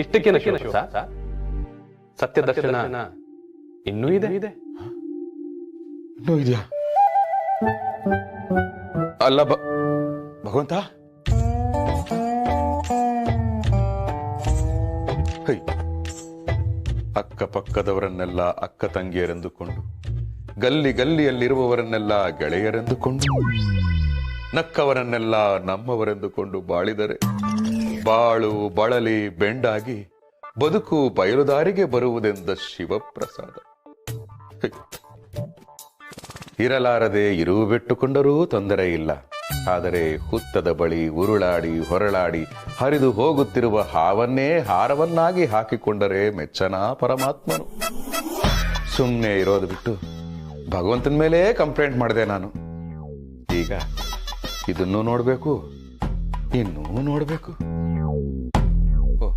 ಇಷ್ಟಕ್ಕೇನ ಶಿವ? ಸತ್ಯ ದರ್ಶನ ಇನ್ನೂ ಇದೆ. ಇನ್ನೂ ಇದೆಯಾ? ಅಲ್ಲ ಭಗವಂತ, ಅಕ್ಕಪಕ್ಕದವರನ್ನೆಲ್ಲ ಅಕ್ಕ ತಂಗಿಯರೆಂದುಕೊಂಡು, ಗಲ್ಲಿ ಗಲ್ಲಿಯಲ್ಲಿರುವವರನ್ನೆಲ್ಲ ಗೆಳೆಯರೆಂದುಕೊಂಡು, ನಕ್ಕವರನ್ನೆಲ್ಲ ನಮ್ಮವರೆಂದುಕೊಂಡು ಬಾಳಿದರೆ ಬಾಳು ಬಳಲಿ ಬೆಂಡಾಗಿ ಬದುಕು ಬಯಲುದಾರಿಗೆ ಬರುವುದೆಂದ ಶಿವಪ್ರಸಾದ. ಇರಲಾರದೆ ಇರುವು ಬಿಟ್ಟುಕೊಂಡರೂ ತೊಂದರೆ ಇಲ್ಲ, ಆದರೆ ಹುತ್ತದ ಬಳಿ ಉರುಳಾಡಿ ಹೊರಳಾಡಿ ಹರಿದು ಹೋಗುತ್ತಿರುವ ಹಾವನ್ನೇ ಹಾರವನ್ನಾಗಿ ಹಾಕಿಕೊಂಡರೆ ಮೆಚ್ಚನಾ ಪರಮಾತ್ಮನು. ಸುಮ್ಮನೆ ಇರೋದು ಬಿಟ್ಟು ಭಗವಂತನ ಮೇಲೆ ಕಂಪ್ಲೇಂಟ್ ಮಾಡಿದೆ ನಾನು. ಈಗ ಇದನ್ನೂ ನೋಡ್ಬೇಕು, ಇನ್ನೂ ನೋಡ್ಬೇಕು. ಓ,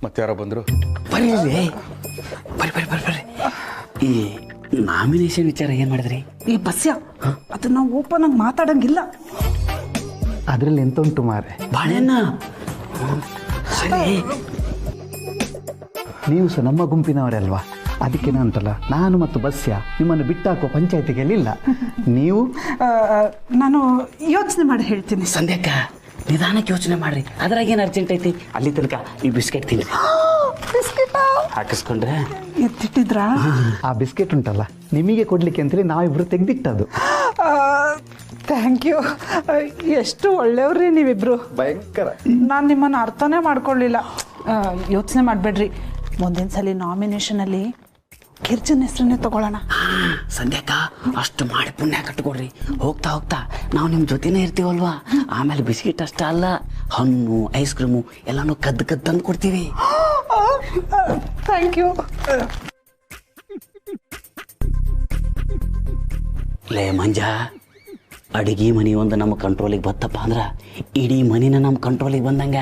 ಮತ್ತಾರೋ ಬಂದ್ರು? ಬರ್ರಿ ಬರ್ರಿ. ಈ ನಾಮಿನೇಷನ್ ವಿಚಾರ ಏನ್ ಮಾಡಿದ್ರಿ? ಈ ಬಸ್ಯ ಅದು ನಾವು ಓಪನ್ ಆಗಿ ಮಾತಾಡಂಗಿಲ್ಲ. ಅದ್ರಲ್ಲಿ ಎಂತ ಉಂಟು ಮಾರೆ? ಬಾಳೆಣ್ಣ. ಸರಿ, ನೀವು ಸಹ ನಮ್ಮ ಗುಂಪಿನವರಲ್ವಾ, ಅದಕ್ಕೆ ಅಂತಲ್ಲ, ನಾನು ಮತ್ತು ಬಸ್ಯ ನಿಮ್ಮನ್ನು ಬಿಟ್ಟಾಕೋ ಪಂಚಾಯತಿಗೆ ಇಲ್ಲ. ನೀವು ನಾನು ಯೋಚನೆ ಮಾಡಿ ಹೇಳ್ತೀನಿ. ಸಂಧ್ಯಾಕ್ಕ ನಿಧಾನಕ್ಕೆ ಯೋಚನೆ ಮಾಡ್ರಿ, ಅದ್ರಾಗ ಏನು ಅರ್ಜೆಂಟ್ ಐತಿ? ಅಲ್ಲಿ ತನಕ ಈ ಬಿಸ್ಕೆಟ್ ತಿನ್ರಿ. ಹಾಕಿಸ್ಕೊಂಡ್ರೆ ಎತ್ತಿಟ್ಟಿದ್ರಾ? ಆ ಬಿಸ್ಕೆಟ್ ಉಂಟಲ್ಲ, ನಿಮಗೆ ಕೊಡ್ಲಿಕ್ಕೆ ಅಂತೇಳಿ ನಾವಿಬ್ರು ತೆಗ್ದಿಟ್ಟದು. Thank you. ಎಷ್ಟು ಒಳ್ಳೆಯವ್ರಿ ನೀವಿಬ್ರು. ಭಯಂಕರ. ನಾನು ನಿಮ್ಮನ್ನು ಅರ್ಥನೇ ಮಾಡ್ಕೊಳ್ಳಿಲ್ಲ. ಯೋಚನೆ ಮಾಡಬೇಡ್ರಿ, ಮುಂದಿನ ಸಲ ನಾಮಿನೇಷನಲ್ಲಿ ಗಿರ್ಜನ್ ಹೆಸರನ್ನೇ ತಗೊಳ್ಳೋಣ. ಸಂಧ್ಯಾಕ್ಕ ಅಷ್ಟು ಮಾಡಿ ಪುಣ್ಯ ಕಟ್ಕೊಡ್ರಿ. ಹೋಗ್ತಾ ಹೋಗ್ತಾ ನಾವು ನಿಮ್ಮ ಜೊತೆನೇ ಇರ್ತೀವಲ್ವಾ, ಆಮೇಲೆ ಬಿಸ್ಕಿಟ್ ಅಷ್ಟ ಅಲ್ಲ, ಹಣ್ಣು ಐಸ್ ಕ್ರೀಮು ಎಲ್ಲಾನು ಕದ್ದು ತಂದು ಕೊಡ್ತೀವಿ. Thank you. ಲೇ ಮಂಜ, ಅಡಿಗೆ ಮನಿ ಒಂದು ನಮ್ಮ ಕಂಟ್ರೋಲಿಗೆ ಬತ್ತಪ್ಪ ಅಂದ್ರ ಇಡೀ ಮನಿನ ನಮ್ಮ ಕಂಟ್ರೋಲಿಗೆ ಬಂದಂಗ.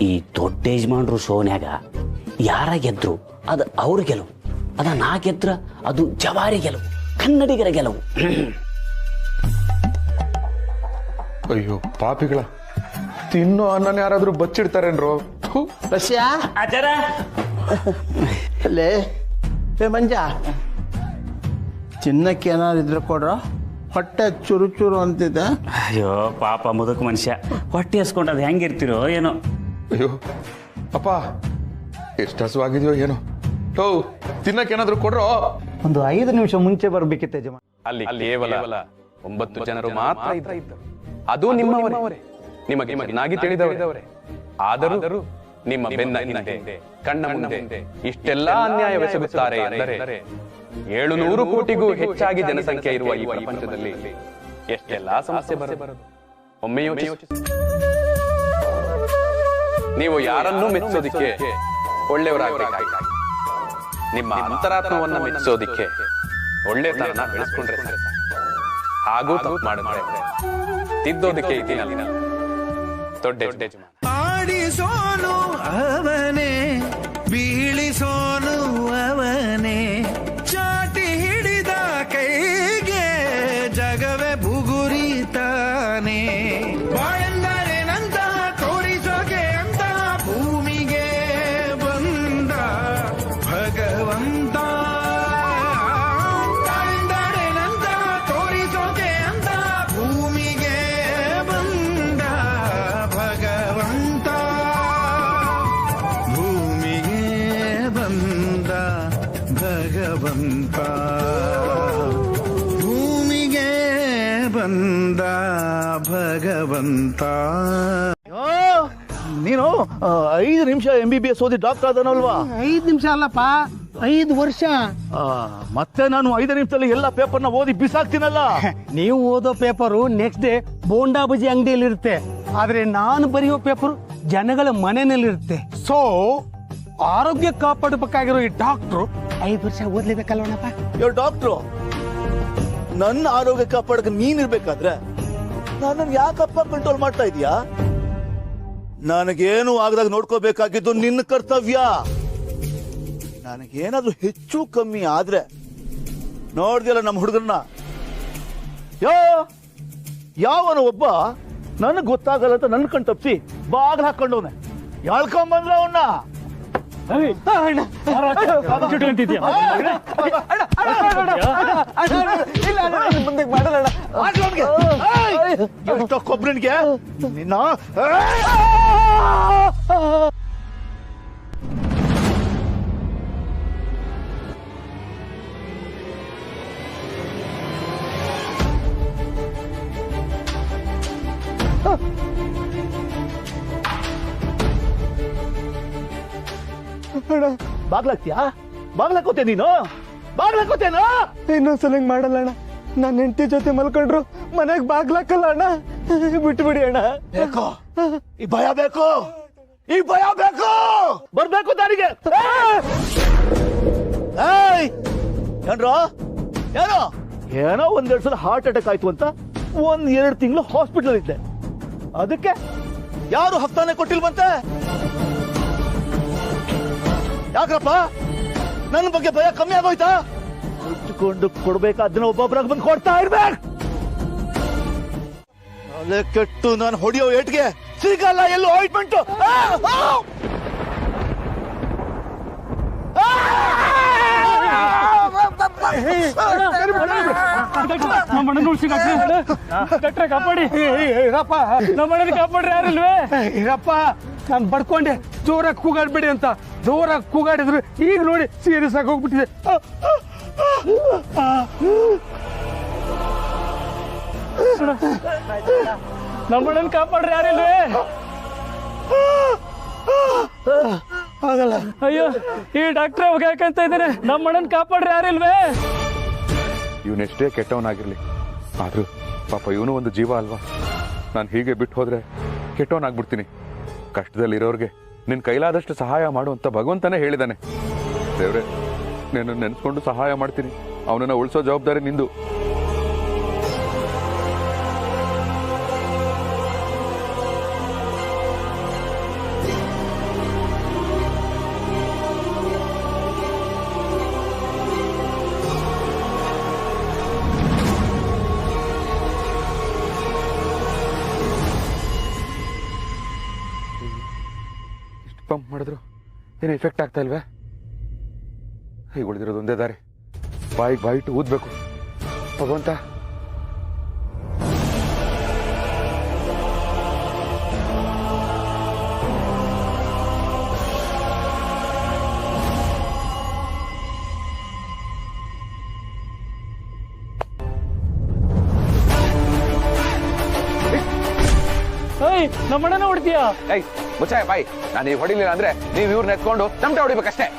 ಈ ದೊಡ್ಡ ಯಜಮಾನ್ರು ಶೋನ್ಯಾಗ ಯಾರ ಗೆದ್ರು ಅದು ಅವ್ರ ಗೆಲುವು, ಅದ ನಾ ಗೆದ್ರ ಅದು ಜವಾರಿ ಗೆಲುವು, ಕನ್ನಡಿಗರ ಗೆಲುವು. ಅಯ್ಯೋ ಪಾಪಿಗಳ, ತಿನ್ನೋ ಅನ್ನನ ಯಾರಾದ್ರೂ ಬಚ್ಚಿಡ್ತಾರೇನ್ರೋ? ಆಚಾರ ಲೇ ಮಂಜ, ಚಿನ್ನಕ್ಕೆ ಏನಾದ್ರು ಇದ್ರೆ ಕೊಡ್ರ, ಹೊಟ್ಟೆ ಚುರು ಚುರು ಅಂತಿದೆ. ಅಯ್ಯೋ ಪಾಪ ಮುದುಕ ಮನುಷ್ಯ, ಹೊಟ್ಟೆ ಹಸ್ಕೊಂಡು ಅದು ಹೆಂಗಿರ್ತಿರೋ ಏನೋ. ಅಯ್ಯೋ ಅಪ್ಪ, ಎಷ್ಟು ಹಸುವಾಗಿದೆಯೋ ಏನೋ. ಹೋ, ತಿನ್ನಕ್ಕೇನಾದ್ರೂ ಕೊಡ್ರೋ? ಒಂದು 5 ನಿಮಿಷ ಮುಂಚೆ ಬರ್ಬೇಕಿತ್ತು ಯಜಮಾನ. ಅಲ್ಲಿ ಕೇವಲ 9 ಜನರು ಮಾತ್ರ ಇದ್ದರು. ಅದು ನಿಮ್ಮವರೇ, ನಿಮಗೆ ಚೆನ್ನಾಗಿ ತಿಳಿದವರೇ. ಆದರೂ ನಿಮ್ಮ ಬೆನ್ನ ಹಿಂದೆ ಕಣ್ಣ ಮುಂದೆ ಇಷ್ಟೆಲ್ಲ ಅನ್ಯಾಯವೆಸಗುತ್ತಾರೆ ಎಂದರೆ 700 ಕೋಟಿಗೂ ಹೆಚ್ಚಾಗಿ ಜನಸಂಖ್ಯೆ ಇರುವ ಈ ಪ್ರಪಂಚದಲ್ಲಿ ಎಷ್ಟೆಲ್ಲಾ ಸಮಸ್ಯೆ ಬರಬಹುದು. ಒಮ್ಮೆ ಯೋಚಿಸಿ. ನೀವು ಯಾರನ್ನೂ ಮೆಚ್ಚೋದಿಕ್ಕೆ ಒಳ್ಳೆಯವರಾಗಬೇಕಾಗಿಲ್ಲ, ನಿಮ್ಮ ಅಂತರಾತ್ಮವನ್ನ ಮೆಚ್ಚೋದಿಕ್ಕೆ ಒಳ್ಳೆತನ ಬೆಳೆಸ್ಕೊಂಡ್ರೆ ಹಾಗೂ ತಪ್ಪು ಮಾಡಿದ್ರೆ ತಿದ್ದೋದಕ್ಕೆ ಇದೆಯಲ್ಲ ದೊಡ್ಡ ಯಜಮಾನ. ಆಡಿಸೋನು ಅವನೇ, ಬೀಳಿಸೋನು ಅವನೇ, ಚಾಟಿ ಹಿಡಿದ ಕೈಗೆ ಜಗವೇ ಬುಗುರಿತಾನೆ. ಬಾಳೆಂದರೇನಂತ ತೋರಿಸೋಕೆ ಅಂತ ಭೂಮಿಗೆ ಬಂದ ಭಗವಂತ. ಬಾಳೆಂದರೇನಂತ ತೋರಿಸೋಕೆ ಅಂತ ಭೂಮಿಗೆ ಬಂದ ಭಗವಂತ. ಭೂಮಿಗೆ ಬಂದ ಭಗವಂತ, ಭೂಮಿಗೆ ಬಂದ ಭಗವಂತ. ನೀನು 5 ನಿಮಿಷ MBBS ಓದಿ ಡಾಕ್ಟರ್ ಆದನಲ್ವಾ? 5 ನಿಮಿಷ ಅಲ್ಲಪ್ಪ, 5 ವರ್ಷ. ಮತ್ತೆ ನಾನು 5 ನಿಮಿಷದಲ್ಲಿ ಎಲ್ಲ ಪೇಪರ್ನ ಓದಿ ಬಿಸಾಕ್ತೀನಲ್ಲ. ನೀವು ಓದೋ ಪೇಪರು ನೆಕ್ಸ್ಟ್ ಡೇ ಬೋಂಡಾ ಬಜಿ ಅಂಗಡಿಯಲ್ಲಿ ಇರುತ್ತೆ, ಆದ್ರೆ ನಾನು ಬರೆಯೋ ಪೇಪರು ಜನಗಳ ಮನೆಯಲ್ಲಿರುತ್ತೆ. ಸೊ ಆರೋಗ್ಯ ಕಾಪಾಡಬೇಕಾಗಿರೋ ಈ ಡಾಕ್ಟ್ರು 5 ವರ್ಷ ಓದ್ಲೇಬೇಕಲ್ವನಪ್ಪ? ಇವ್ರು ಡಾಕ್ಟ್ರು, ನನ್ನ ಆರೋಗ್ಯ ಕಾಪಾಡಕ್ಕೆ ನೀನಿರ್ಬೇಕಾದ್ರೆ ನನ್ನನ್ನು ಯಾಕಪ್ಪ ಕಂಟ್ರೋಲ್ ಮಾಡ್ತಾ ಇದೀಯಾ? ನನಗೇನು ಆಗದಾಗ ನೋಡ್ಕೋಬೇಕಾಗಿದ್ದು ನಿನ್ನ ಕರ್ತವ್ಯ. ನನಗೇನಾದ್ರೂ ಹೆಚ್ಚು ಕಮ್ಮಿ ಆದ್ರೆ ನೋಡ್ದಿಲ್ಲ ನಮ್ಮ ಹುಡುಗರನ್ನ ಯಾವನು ಒಬ್ಬ ನನಗೆ ಗೊತ್ತಾಗಲ್ಲ ಅಂತ ನನ್ನ ಕಣ್ ತಪ್ಪಿಸಿ ಬಾಗಿಲು ಹಾಕೊಂಡವನೆ ಎಳ್ಕೊಂಬಂದ್ರ ಅವನ್ನ ಎಷ್ಟೋ ಕೊಬ್ರನ್ಗೆ ನಿನ್ನ ಬಾಗ್ಲಾಕ್ತಿಯಾ ಬಾಗ್ಲಾಕೋತೆ ನೀನು ಬಾಗ್ಲಾಕೋತೇನೋ ಇನ್ನೊಂದ್ಸಲ ಹಿಂಗ್ ಮಾಡಲ್ಲ ಅಣ್ಣ ನನ್ನ ಹೆಂಡತಿ ಜೊತೆ ಮಲ್ಕೊಂಡ್ರು ಮನೆಗ್ ಬಾಗ್ಲಾಕಲ್ಲ ಅಣ್ಣ ಬಿಟ್ಬಿಡಿ ಅಣ್ಣ ಬೇಕು ಈ ಭಯ ಬೇಕು ಈ ಭಯ ಬೇಕು ಬರ್ಬೇಕು ದಾರಿಗೆ ಏನ್ರೋ ಏನೋ ಏನೋ ಒಂದೆರಡು ಸಲ ಹಾರ್ಟ್ ಅಟ್ಯಾಕ್ ಆಯ್ತು ಅಂತ 1-2 ತಿಂಗಳು ಹಾಸ್ಪಿಟಲ್ ಇದ್ದೆ ಅದಕ್ಕೆ ಯಾರು ಹಸ್ತಾನೆ ಕೊಟ್ಟಿಲ್ವಂತೆ ಯಾಕ್ರಪ್ಪ ನನ್ನ ಬಗ್ಗೆ ಭಯ ಕಮ್ಮಿ ಆಗೋಯ್ತಾ ಮುಚ್ಚಿಕೊಂಡು ಕೊಡ್ಬೇಕಾದನ್ನ ಒಬ್ಬೊಬ್ಬರಾಗ ಬಂದು ಕೊಡ್ತಾ ಇರ್ಬೇಕು ಅಲೆ ಕೆಟ್ಟು ನಾನು ಹೊಡಿಯೋ ಏಟ್ಗೆ ಸಿಗಲ್ಲ ಎಲ್ಲೋ ಆಯಿಂಟ್ಮೆಂಟ್ ಕಾಪಾಡಿ ಇರಪ್ಪ ನಮ್ಮಣ್ಣನ ಕಾಪಾಡ್ರಿ ಯಾರಿಲ್ವೇ ಇರಪ್ಪ ನಾನು ಬಡ್ಕೊಂಡೆ ಜೋರಾಗಿ ಕೂಗಾಡ್ಬೇಡಿ ಅಂತ ಜೋರಾಗಿ ಕೂಗಾಡಿದ್ರು ಈಗ ನೋಡಿ ಸೀರಿಯಸ್ ಆಗಿ ಹೋಗ್ಬಿಟ್ಟಿದೆ ನಮ್ಮಣ್ಣನ ಕಾಪಾಡ್ರಿ ಯಾರಿಲ್ವೇ ಆಗಲ್ಲ ಅಯ್ಯೋ ಈ ಡಾಕ್ಟ್ರೆ ಹೋಗ್ಯಾಕಂತ ಇದ್ದಾನೆ ನಮ್ಮಣ್ಣನ ಕಾಪಾಡ್ರಿ ಯಾರಿಲ್ವೇ ಇವನೆಷ್ಟೇ ಕೆಟ್ಟವನಾಗಿರ್ಲಿ ಆದ್ರೂ ಪಾಪ ಇವನು ಒಂದು ಜೀವ ಅಲ್ವಾ ನಾನು ಹೀಗೆ ಬಿಟ್ಟು ಹೋದ್ರೆ ಕೆಟ್ಟವನಾಗ್ಬಿಡ್ತೀನಿ ಕಷ್ಟದಲ್ಲಿರೋರ್ಗೆ ನಿನ್ ಕೈಲಾದಷ್ಟು ಸಹಾಯ ಮಾಡು ಅಂತ ಭಗವಂತನೇ ಹೇಳಿದಾನೆ ದೇವ್ರೆ ನಾನು ನೆನ್ಸ್ಕೊಂಡು ಸಹಾಯ ಮಾಡ್ತೀನಿ ಅವನನ್ನ ಉಳಿಸೋ ಜವಾಬ್ದಾರಿ ನಿಂದು ಪಂಪ್ ಮಾಡಿದ್ರು ಏನು ಎಫೆಕ್ಟ್ ಆಗ್ತಾ ಇಲ್ವೇ ಈಗ ಉಳಿದಿರೋದು ಒಂದೇ ದಾರಿ ಬಾಯಿಗೆ ಬಾಯಿಟ್ಟು ಊದ್ಬೇಕು ಭಗವಂತ ನಮ್ಮಣ್ಣನ ಹೊಡ್ತೀಯಾ ಏಯ್ ಮುಚ್ಚಾಯ ಬಾಯಿ ನಾನು ಈಗ ಹೊಡಿಲಿಲ್ಲ ಅಂದ್ರೆ ನೀವು ಇವ್ರನ್ನ ಎತ್ಕೊಂಡು ತಮಟೆ ಹೊಡಿಬೇಕಷ್ಟೇ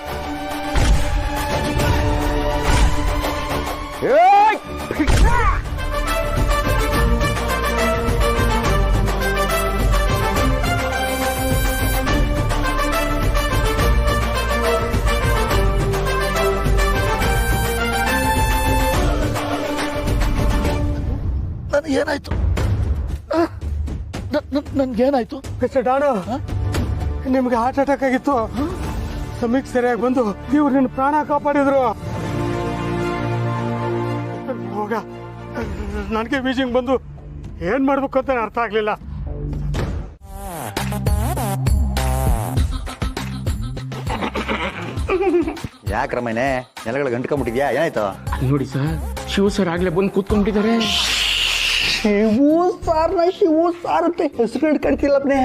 ನನಗೇನಾಯ್ತು ನನ್ಗೇನಾಯ್ತು ಮಿಸ್ಟರ್ ಡಾನು ನಿಮ್ಗೆ ಹಾರ್ಟ್ ಅಟ್ಯಾಕ್ ಆಗಿತ್ತು ಸಮಯಕ್ಕೆ ಸರಿಯಾಗಿ ಬಂದು ಇವ್ರು ನಿನ್ನ ಪ್ರಾಣ ಕಾಪಾಡಿದ್ರು ಹೋಗ ನನಗೆ ಬೀಜಿಂಗ್ ಬಂದು ಏನ್ ಮಾಡ್ಬೇಕು ಅಂತ ಅರ್ಥ ಆಗ್ಲಿಲ್ಲ ಯಾಕ್ರಮೇನೆ ನೆಲಗಳು ಗಂಟ್ಕೊಂಡ್ಬಿಟ್ಟಿದ್ಯಾ ಏನಾಯ್ತು ನೋಡಿ ಸರ್ ಶಿವ ಸರ್ ಆಗ್ಲೇ ಬಂದು ಕೂತ್ಕೊಂಡ್ಬಿಟ್ಟಿದ್ದಾರೆ ಶಿವು ಸಾರ್ ಅಂತ ಹೆಸರು ಹಿಡ್ಕೊಳ್ತಿಲ್ಲಪ್ನೆ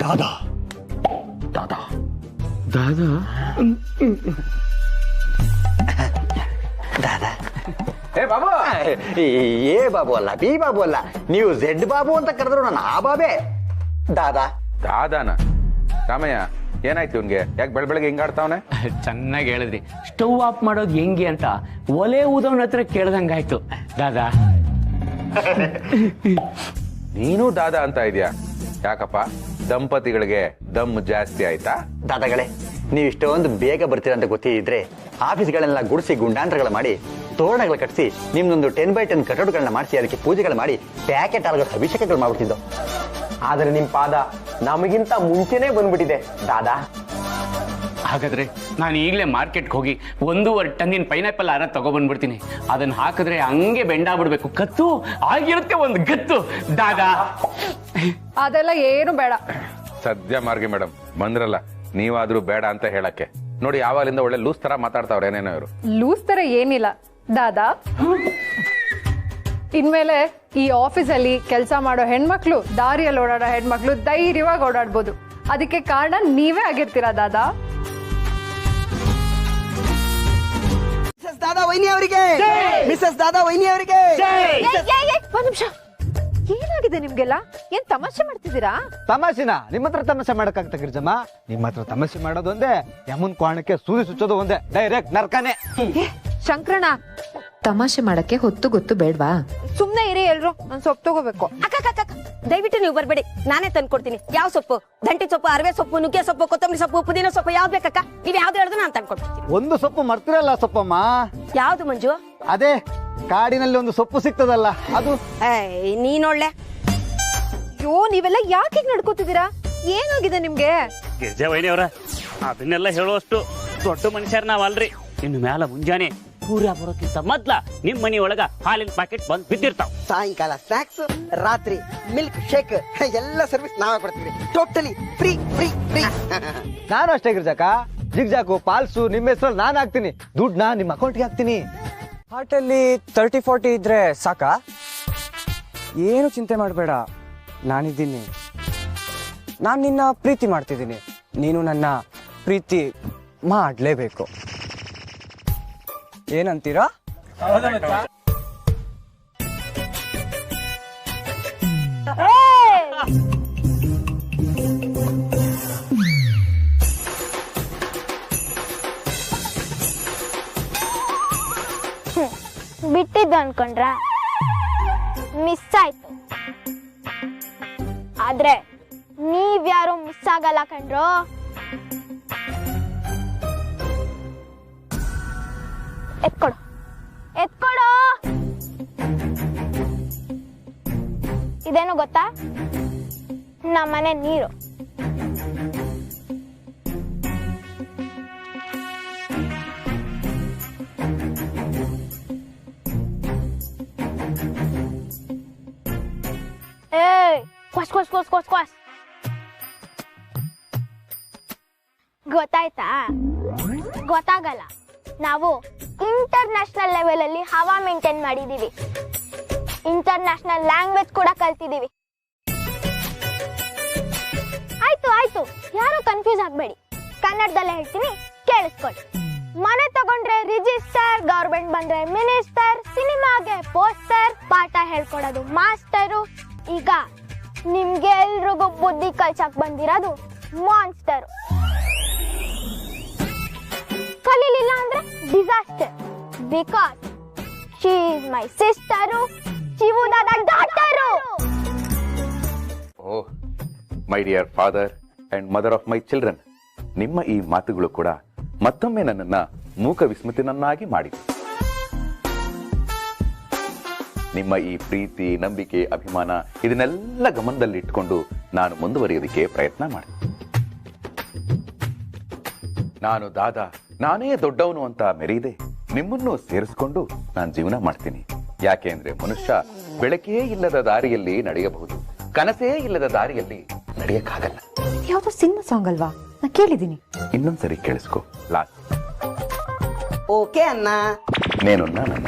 ದಾದಾ ದಾದಾ ದಾದಾ ದಾದಾ ಏ ಬಾಬು ಏ ಬಾಬು ಅಲ್ಲ ಬಿ ಬಾಬು ಅಲ್ಲ ನೀವು ಝೆಡ್ ಬಾಬು ಅಂತ ಕರೆದ್ರು ನಾನು ಆ ಬಾಬೆ ದಾದಾ ದಾದಾನ ರಾಮಯ್ಯ ಏನಾಯ್ತು ಇವ್ನ್ಗೆ ಯಾಕೆ ಬೆಳಗ್ಗೆ ಹಿಂಗಾಡ್ತಾವನೆ ಚೆನ್ನಾಗಿ ಹೇಳಿದ್ರಿ ಸ್ಟವ್ ಆಫ್ ಮಾಡೋದು ಹೆಂಗೆ ಅಂತ ಒಲೆ ಊದವನ ಹತ್ರ ಕೇಳ್ದಂಗಾಯ್ತು ದಾದಾ ನೀನು ದಾದಾ ಅಂತ ಇದೆಯಾ ಯಾಕಪ್ಪ ದಂಪತಿಗಳಿಗೆ ದಮ್ ಜಾಸ್ತಿ ಆಯ್ತಾ ದಾದಾಗಳೇ ನೀವು ಇಷ್ಟೊಂದು ಬೇಗ ಬರ್ತೀರ ಅಂತ ಗೊತ್ತಿದ್ರೆ ಆಫೀಸ್ಗಳೆಲ್ಲ ಗುಡಿಸಿ ಗುಂಡಾಂತರಗಳು ಮಾಡಿ ತೋರಣಗಳು ಕಟ್ಟಿಸಿ ನಿಮ್ದೊಂದು 10x10 ಕಟೌಟ್ಗಳನ್ನ ಮಾಡಿಸಿ ಅದಕ್ಕೆ ಪೂಜೆಗಳು ಮಾಡಿ ಪ್ಯಾಕೆಟ್ ಹಾಲುಗಳ ಅಭಿಷೇಕಗಳು ಮಾಡ್ಬಿಟ್ಟಿದ್ದು ಆದ್ರೆ ನಿಮ್ ಪಾದ ನಮಗಿಂತ ಮುಂಚೆನೆ ಬಂದ್ಬಿಟ್ಟಿದೆ ದಾದಾ ಹಾಗಾದ್ರೆ ನಾನು ಈಗಲೇ ಮಾರ್ಕೆಟ್ಗೆ ಹೋಗಿ 1.5 ಟನ್ನಿನ ಪೈನಾಪಲ್ ಹಾರ ತಗೊಬಂದ್ಬಿಡ್ತೀನಿ. ಅದನ್ನ ಹಾಕಿದ್ರೆ ಹಂಗೆ ಬೆಂಡಾಗ್ಬಿಡ್ಬೇಕು. ಕತ್ತು ಆಗಿರುತ್ತೆ ಒಂದು ಗತ್ತು. ದಾದಾ ಅದೆಲ್ಲ ಏನು ಬೇಡ. ಸದ್ಯ ಮಾರ್ಗಿ ಮೇಡಮ್ ಬಂದ್ರಲ್ಲ, ನೀವಾದ್ರೂ ಬೇಡ ಅಂತ ಹೇಳಕ್ಕೆ. ನೋಡಿ ಯಾವಾಗಲಿಂದ ಒಳ್ಳೆ ಲೂಸ್ ತರ ಮಾತಾಡ್ತಾವ್ರೆ ಏನೇನೋ ಇವರು. ಲೂಸ್ ತರ ಏನಿಲ್ಲ ದಾದಾ. ಇನ್ಮೇಲೆ ಈ ಆಫೀಸಲ್ಲಿ ಕೆಲಸ ಮಾಡೋ ಹೆಣ್ಮಕ್ಳು, ದಾರಿಯಲ್ಲಿ ಓಡಾಡೋ ಹೆಣ್ಮಕ್ಳು ಧೈರ್ಯವಾಗಿ ಓಡಾಡ್ಬೋದು. ಅದಕ್ಕೆ ಕಾರಣ ನೀವೇ ಆಗಿರ್ತೀರಾ ದಾದಾ. ದಾದಾ ವೈನಿ ಅವರಿಗೆ, ಮಿಸಸ್ ದಾದಾ ವೈನಿ ಅವರಿಗೆ. ಒಂದ್ ನಿಮಿಷ, ಏನಾಗಿದೆ ನಿಮ್ಗೆಲ್ಲ? ಏನ್ ತಮಾಷೆ ಮಾಡ್ತಿದ್ದೀರಾ? ತಮಾಷೆನಾ? ನಿಮ್ಮ ಹತ್ರ ತಮಾಷೆ ಮಾಡಕ್ಕಾಗ್ತಾ ಗಿರ್ಜಮ್ಮ? ನಿಮ್ಮ ಹತ್ರ ತಮಾಷೆ ಮಾಡೋದು ಒಂದೇ, ಯಮನ್ ಕೋಣಕ್ಕೆ ಸೂದಿ ಸುಚ್ಚೋದು ಒಂದೇ, ಡೈರೆಕ್ಟ್ ನರ್ಕನೆ. ಶಂಕರಣ್ಣ, ತಮಾಷೆ ಮಾಡಕ್ಕೆ ಹೊತ್ತು ಗೊತ್ತು ಬೇಡ್ವಾ? ಸುಮ್ನೆ ಇರಿ ಎಲ್ರು, ನಾನ್ ಸೊಪ್ಪು ತಗೋಬೇಕು. ಅಕ್ಕ ದಯವಿಟ್ಟು ನೀವು ಬರ್ಬೇಡಿ, ನಾನೇ ತಂದ್ಕೊಡ್ತೀನಿ. ಯಾವ ಸೊಪ್ಪು? ದಂಟಿ ಸೊಪ್ಪು, ಅರವೆ ಸೊಪ್ಪು, ನುಗ್ಗೆ ಸೊಪ್ಪು, ಕೊತ್ತಂಬರಿ ಸೊಪ್ಪು, ಪುದೀನ ಸೊಪ್ಪು, ಯಾವ್ದು ಬೇಕಕ್ಕ? ನೀವ್ ಯಾವ್ದು ಹೇಳಿದ್ರು ನಾನು ತಂದ್ಕೊಡ್ತೀನಿ. ಒಂದು ಸೊಪ್ಪು ಮರ್ತಿರಲ್ಲ ಸೊಪ್ಪಮ್ಮ. ಯಾವ್ದು ಮಂಜು? ಅದೇ ಕಾಡಿನಲ್ಲಿ ಒಂದು ಸೊಪ್ಪು ಸಿಗ್ತದಲ್ಲ ಅದು. ನೀನೊಳ್ಳೆ. ಅಯ್ಯೋ, ನೀವೆಲ್ಲ ಯಾಕೆ ನಡ್ಕೋತಿದ್ದೀರಾ? ಏನಾಗಿದೆ ನಿಮ್ಗೆ? ಗಿರ್ಜಾ ವೈನಿ ಅವರ ಅದನ್ನೆಲ್ಲ ಹೇಳುವಷ್ಟು ದೊಡ್ಡ ಮನುಷ್ಯರ್ ನಾವಲ್ರಿ. ಇನ್ನು ಮ್ಯಾಲ ಮುಂಜಾನೆ ಸೂರ್ಯ ಬರೋಕ್ಕಿಂತ ಮೊದ್ಲ ನಿಮ್ ಮನಿ ಒಳಗ ಹಾಲಿನ ಪ್ಯಾಕೆಟ್ ಬಂದ್ ಬಿದ್ದಿರ್ತಾವ. ಸಾಯಂಕಾಲ ಸ್ನಾಕ್ಸ್, ರಾತ್ರಿ ಮಿಲ್ಕ್ ಶೇಕ್ ಎಲ್ಲ ಸರ್ವಿಸ್ ನಾವೇ ಕೊಡ್ತೀವಿ. Totally free free free. ನಾನು ಅಷ್ಟೇ ಗಿರ್ಜಾಕ, ಜಿಗ್ಜಾಕು ಪಾಲ್ಸು ನಿಮ್ಮ ಹೆಸರಲ್ಲಿ ನಾನು ಹಾಕ್ತೀನಿ. ದುಡ್ಡನ್ನ ನಿಮ್ಮ ಅಕೌಂಟ್ಗೆ ಹಾಕ್ತೀನಿ. ಹಾರ್ಟಲ್ಲಿ 30-40 ಇದ್ರೆ ಸಾಕಾ? ಏನು ಚಿಂತೆ ಮಾಡಬೇಡ, ನಾನಿದ್ದೀನಿ. ನಾನು ನಿನ್ನ ಪ್ರೀತಿ ಮಾಡ್ತಿದ್ದೀನಿ, ನೀನು ನನ್ನ ಪ್ರೀತಿ ಮಾಡಲೇಬೇಕು. ಏನಂತೀರಾ? ಬಿಟ್ಟಿದ್ದು ಅನ್ಕೊಂಡ್ರ? ಮಿಸ್ ಆಯ್ತು. ಆದ್ರೆ ನೀವ್ಯಾರು ಮಿಸ್ ಆಗಲ್ಲ ಕಣ್ರೋ. ಎತ್ಕೊಡು ಎತ್ಕೊಡು. ಇದೇನು ಗೊತ್ತಾ? ನಮ್ಮನೆ ನೀರು. ಏಯ್, ಕ್ವಾಸ್ ಕ್ವಾಸ್ ಕ್ವಾಸ್ ಕ್ವಾಸ್ ಕ್ವಾಸ್. ಗೊತ್ತಾಯ್ತಾ? ಗೊತ್ತಾಗಲ್ಲ. ನಾವು ಇಂಟರ್ನ್ಯಾಷನಲ್ ಲೆವೆಲ್ ಅಲ್ಲಿ ಹವಾ ಮೇಂಟೈನ್ ಮಾಡಿದೀವಿ. ಇಂಟರ್ನ್ಯಾಷನಲ್ ಲ್ಯಾಂಗ್ವೇಜ್ ಕೂಡ ಕಲ್ತಿದೀವಿ. ಆಯ್ತು, ಯಾರು ಕನ್ಫ್ಯೂಸ್ ಆಗ್ಬೇಡಿ. ಕನ್ನಡದಲ್ಲೇ ಹೇಳ್ತೀನಿ, ಕೇಳಿಸ್ಕೊಳ್ಳಿ. ಮನೆ ತಗೊಂಡ್ರೆ ರಿಜಿಸ್ಟರ್, ಗವರ್ಮೆಂಟ್ ಬಂದ್ರೆ ಮಿನಿಸ್ಟರ್, ಸಿನಿಮಾಗೆ ಪೋಸ್ಟರ್, ಪಾಠ ಹೇಳ್ಕೊಡೋದು ಮಾಸ್ಟರು. ಈಗ ನಿಮ್ಗೆ ಎಲ್ರಿಗೂ ಬುದ್ಧಿ ಕಲ್ಸಕ್ ಬಂದಿರೋದು ಮಾನ್ಸ್ಟರ್. ಕಲೀಲಿಲ್ಲ ಅಂದ್ರೆ disaster. Because she is my sister, Shivu Dada daughter. Oh my dear father and mother of my children, ನಿಮ್ಮ ಈ ಮಾತುಗಳು ಕೂಡ ಮತ್ತೊಮ್ಮೆ ನನ್ನನ್ನ ಮೂಕ ವಿಸ್ಮೃತಿನನ್ನಾಗಿ ಮಾಡಿತು. ನಿಮ್ಮ ಈ ಪ್ರೀತಿ, ನಂಬಿಕೆ, ಅಭಿಮಾನ ಇದನ್ನೆಲ್ಲ ಗಮನದಲ್ಲಿಟ್ಟುಕೊಂಡು ನಾನು ಮುಂದುವರಿಯೋದಕ್ಕೆ ಪ್ರಯತ್ನ ಮಾಡಿದೆ. ನಾನು ದಾದಾ, ನಾನೇ ದೊಡ್ಡವನು ಅಂತ ಮೆರೀದೆ ನಿಮ್ಮನ್ನು ಸೇರಿಸ್ಕೊಂಡು ನಾನು ಜೀವನ ಮಾಡ್ತೀನಿ. ಯಾಕೆ ಅಂದ್ರೆ ಮನುಷ್ಯ ಬೆಳಕೇ ಇಲ್ಲದ ದಾರಿಯಲ್ಲಿ ನಡೆಯಬಹುದು, ಕನಸೇ ಇಲ್ಲದ ದಾರಿಯಲ್ಲಿ ನಡೆಯಕ್ಕಾಗಲ್ಲ. ಯಾವ್ದೋ ಸಿನಿಮಾ ಸಾಂಗ್ ಅಲ್ವಾ? ನಾ ಕೇಳಿದ್ದೀನಿ. ಇನ್ನೊಂದ್ಸರಿ ಕೇಳಿಸ್ಕೊ. ಲಾಸ್ಟ್. ಓಕೆ ಅಣ್ಣ. ನೇನು ನನ್ನ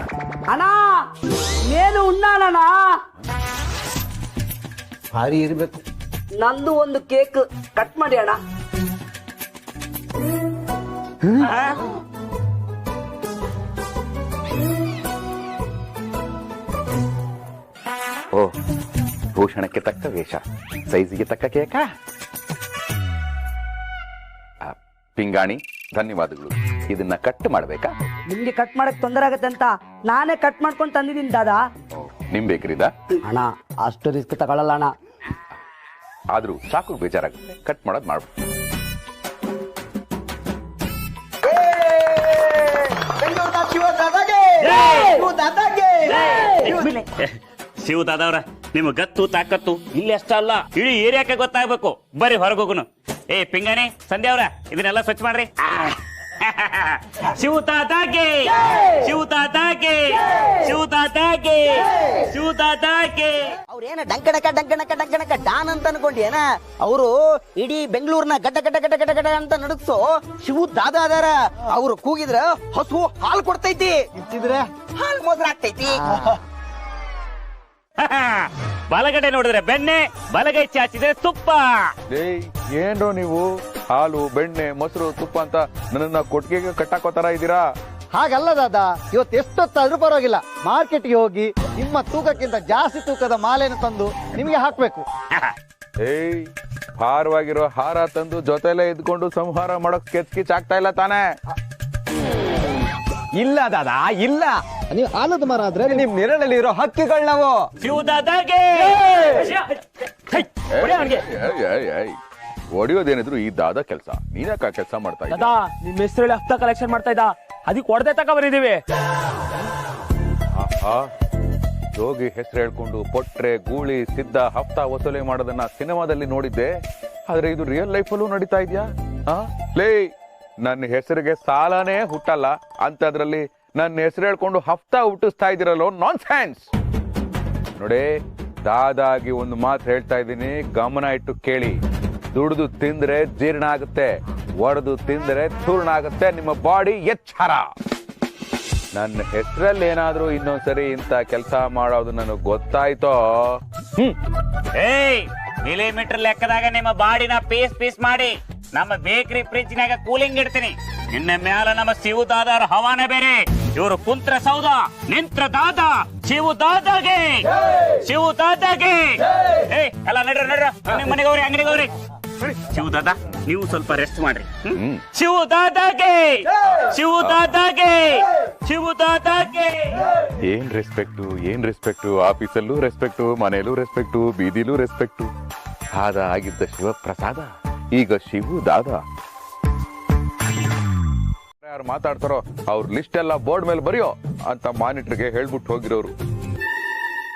ಅಣ್ಣ, ನೇನು ಉಣ್ಣಾನಣ್ಣ. ಭಾರಿ ಇರ್ಬೇಕು. ನಂದು ಒಂದು ಕೇಕ್ ಕಟ್ ಮಾಡಿ ಅಣ್ಣ. ಓ, ಭೂಷಣಕ್ಕೆ ತಕ್ಕ ವೇಷ, ಸೈಜಿಗೆ ತಕ್ಕ ಕೇಕ. ಪಿಂಗಾಣಿ, ಧನ್ಯವಾದಗಳು. ಇದನ್ನ ಕಟ್ ಮಾಡ್ಬೇಕಾ? ನಿಮ್ಗೆ ಕಟ್ ಮಾಡಕ್ ತೊಂದರೆ ಆಗತ್ತೆ ಅಂತ ನಾನೇ ಕಟ್ ಮಾಡ್ಕೊಂಡು ತಂದಿದ್ದೀನಿ ದಾದಾ. ನಿಮ್ ಬೇಕ್ರಿದ? ಅಣ್ಣ, ಅಷ್ಟು ರಿಸ್ಕ್ ತಗೊಳ್ಳಲ್ಲ ಅಣ್ಣ. ಆದ್ರೂ ಸಾಕು, ಬೇಜಾರಾಗುತ್ತೆ. ಕಟ್ ಮಾಡೋದ್ ಮಾಡ್ಬೋದು. ಶಿವ ದಾದವ್ರ, ನಿಮ್ ಗತ್ತು ತಾಕತ್ತು ಇಲ್ಲಿ ಅಷ್ಟ ಅಲ್ಲ, ಇಡೀ ಏರಿಯಾಕ್ಕೆ ಗೊತ್ತಾಗ್ಬೇಕು. ಬರ್ರಿ ಹೊರಗೋಗುನು. ಏ ಪಿಂಗಾಣಿ ಸಂಧ್ಯಾ ಅವ್ರ ಇದನ್ನೆಲ್ಲ ಸ್ವಚ್ಛ ಮಾಡ್ರಿ. ಶಿವತಾತಾಗೆ ಶಿವತಾತಾಗೆ ಶಿವತಾತಾಗೆ ಶಿವತಾತಾಗೆ. ಅವ್ರೇನ ಡಂಕಣಕ ಡಾನ್ ಅಂತ ಅನ್ಕೊಂಡೇನ? ಅವರು ಇಡೀ ಬೆಂಗಳೂರ್ನ ಗಡ್ಡ ಗಡ್ಡ ಗಡ್ಡ ಗಡ್ಡ ಗಡ್ಡ ಅಂತ ನಡಕ್ಸೋ ಶಿವು ದಾದಾ ಅದಾರ. ಅವ್ರು ಕೂಗಿದ್ರ ಹಸು ಹಾಲು ಕೊಡ್ತೈತಿ, ಇತ್ತಿದ್ರೆ ಹಾಲು ಮೊಸರು ಆಗ್ತೈತಿ. ಬಲಗಡೆ ನೋಡಿದ್ರೆ ಬೆಣ್ಣೆ, ಬಲಗೈ ಚಾಚಿದ್ರೆ ತುಪ್ಪ. ಏನ್ರೋ ನೀವು ಹಾಲು ಬೆಣ್ಣೆ ಮೊಸರು ತುಪ್ಪ ಅಂತ ನನ್ನ ಕೊಟ್ಟಿಗೆಗೆ ಕಟ್ಟಾಕೋತರ ಇದ್ದೀರಾ? ಹಾಗಲ್ಲ ದಾದಾ, ಇವತ್ತು ಎಷ್ಟೊತ್ತಾದ್ರೂ ಪರವಾಗಿಲ್ಲ ಮಾರ್ಕೆಟ್ಗೆ ಹೋಗಿ ನಿಮ್ಮ ತೂಕಕ್ಕಿಂತ ಜಾಸ್ತಿ ತೂಕದ ಮಾಲೆಯನ್ನು ತಂದು ನಿಮಗೆ ಹಾಕ್ಬೇಕು. ಭಾರವಾಗಿರೋ ಹಾರ ತಂದು ಜೊತೆಲೆ ಇದ್ಕೊಂಡು ಸಂಹಾರ ಮಾಡಕ್ ಸ್ಕೆಚ್ ಆಗ್ತಾ ಇಲ್ಲ ತಾನೇ? ಇಲ್ಲ ದಾದಾ ಇಲ್ಲ, ನೀವು ಆಲದ ಮರ ಆದ್ರೆ ನಿಮ್ ನೆರಳಲ್ಲಿ ಇರೋ ಹಕ್ಕಿಗಳು ನಾವು. ಹೊಡಿಯೋದೇನಿದ್ರು ಈ ದಾದ ಕೆಲಸ, ನೀನ್ಯಾಕ ಕೆಲಸ ಮಾಡ್ತಾ ಇದ್ದ? ನಿಮ್ ಹೆಸರು ಹಫ್ತಾ ಕಲೆಕ್ಷನ್ ಮಾಡ್ತಾ ಇದ್ದ, ಅದಕ್ಕೆ ಹೊಡೆದೇ ತಕ ಬರೀದೀವಿ. ಯೋಗಿ ಹೆಸರು ಹೇಳ್ಕೊಂಡು ಪೊಟ್ರೆ ಗೂಳಿ ಸಿದ್ಧ ಹಫ್ತಾ ವಸೂಲಿ ಮಾಡೋದನ್ನ ಸಿನಿಮಾದಲ್ಲಿ ನೋಡಿದ್ದೆ, ಆದ್ರೆ ಇದು ರಿಯಲ್ ಲೈಫಲ್ಲೂ ನಡೀತಾ ಇದ್ಯಾ? ಲೇ, ನನ್ನ ಹೆಸರಿಗೆ ಸಾಲನೇ ಹುಟ್ಟಲ್ಲ ಅಂತದ್ರಲ್ಲಿ ನನ್ನ ಹೆಸರು ಹೇಳ್ಕೊಂಡು ಹಫ್ತಾ ಹುಟ್ಟಿಸ್ತಾ ಇದ್ದೀರಲ್ಲೋ, ನಾನ್ ಸೆನ್ಸ್. ನೋಡಿ, ದಾದಾಗಿ ಒಂದು ಮಾತು ಹೇಳ್ತಾ ಇದ್ದೀನಿ, ಗಮನ ಇಟ್ಟು ಕೇಳಿ. ದುಡಿದು ತಿಂದ್ರೆ ಜೀರ್ಣ ಆಗುತ್ತೆ, ಒಡೆದು ತಿಂದ್ರೆ ಚೂರ್ಣ ಆಗುತ್ತೆ ನಿಮ್ಮ ಬಾಡಿ. ಎಚ್ಚರ. ನನ್ನ ಹೆಸರಲ್ಲಿ ಏನಾದ್ರೂ ಇನ್ನೊಂದ್ಸರಿ ಇಂತ ಕೆಲಸ ಮಾಡೋದು ನನಗೆ ಗೊತ್ತಾಯ್ತೋ, ಮಿಲಿಮೀಟರ್ ಲೆಕ್ಕದಾಗ ನಿಮ್ಮ ಬಾಡಿನ ಪೀಸ್ ಪೀಸ್ ಮಾಡಿ ನಮ್ಮ ಬೇಕರಿ ಫ್ರಿಜ್ನಾಗ ಕೂಲಿಂಗ್ ಇಡ್ತೀನಿ. ಇನ್ನ ಮ್ಯಾಲ ನಮ್ಮ ಶಿವದಾದಾರ ಹವಾನೆ ಬೇರೆ. ಇವರು ಕುಂತ್ರ ಸೌದ ನಿಂತ್ರ ದಾದ ಶಿವದಾದಾಗೆ ಶಿವದಾದಾಗೆ. ಎಲ್ಲ ನಡ್ರ ನಡ್ರ ಮನೆಗೆ ಹೋಗ್ರಿ, ಅಂಗಡಿಗೆ ಹೋಗ್ರಿ. ಶಿವದಾದ ನೀವು ಸ್ವಲ್ಪ ರೆಸ್ಟ್ ಮಾಡ್ರಿ. ಶಿವದಾದಾಗೆ ಶಿವದಾದಾಗೆ ಶಿವದಾದಾಗೆ. ಏನ್ ರೆಸ್ಪೆಕ್ಟು, ಆಫೀಸಲ್ಲೂ ರೆಸ್ಪೆಕ್ಟು, ಮನೆಯಲ್ಲೂ ರೆಸ್ಪೆಕ್ಟು, ಬೀದಿಲೂ ರೆಸ್ಪೆಕ್ಟು. ಆದ ಆಗಿದ್ದ ಶಿವಪ್ರಸಾದ, ಈಗ ಶಿವು ದಾದ. ಯಾರು ಮಾತಾಡ್ತಾರೋ ಅವ್ರ ಲಿಸ್ಟ್ ಎಲ್ಲ ಬೋರ್ಡ್ ಮೇಲೆ ಬರೆಯೋ ಅಂತ ಮಾನಿಟರ್ಗೆ ಹೇಳ್ಬಿಟ್ಟು ಹೋಗಿರೋರು.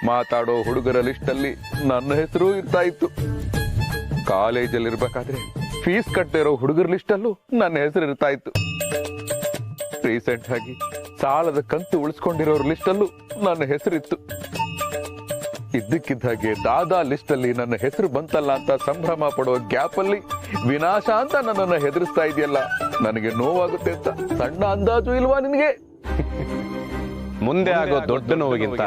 ಮಾತಾಡೋ ಹುಡುಗರ ಲಿಸ್ಟ್ ಅಲ್ಲಿ ನನ್ನ ಹೆಸರು ಇರ್ತಾ ಇತ್ತು. ಕಾಲೇಜಲ್ಲಿ ಇರ್ಬೇಕಾದ್ರೆ ಫೀಸ್ ಕಟ್ಟಿರೋ ಹುಡುಗರ ಲಿಸ್ಟ್ ಅಲ್ಲೂ ನನ್ನ ಹೆಸರು ಇರ್ತಾ ಇತ್ತು. ರೀಸೆಂಟ್ ಆಗಿ ಸಾಲದ ಕಂತು ಉಳಿಸ್ಕೊಂಡಿರೋರ್ ಲಿಸ್ಟ್ ಅಲ್ಲೂ ನನ್ನ ಹೆಸರಿತ್ತು. ಇದ್ದಕ್ಕಿದ್ದಾಗೆ ದಾದಾ ಲಿಸ್ಟ್ ಅಲ್ಲಿ ನನ್ನ ಹೆಸರು ಬಂತಲ್ಲ ಅಂತ ಸಂಭ್ರಮ ಪಡುವ ಗ್ಯಾಪ್ ಅಲ್ಲಿ ವಿನಾಶ ಅಂತ ನನ್ನನ್ನು ಹೆದರಿಸ್ತಾ ಇದೆಯಲ್ಲ, ನನಗೆ ನೋವಾಗುತ್ತೆ ಅಂತ ಸಣ್ಣ ಅಂದಾಜು ಇಲ್ವಾ ನಿನಗೆ? ಮುಂದೆ ಆಗೋ ದೊಡ್ಡ ನೋವಿಗಿಂತ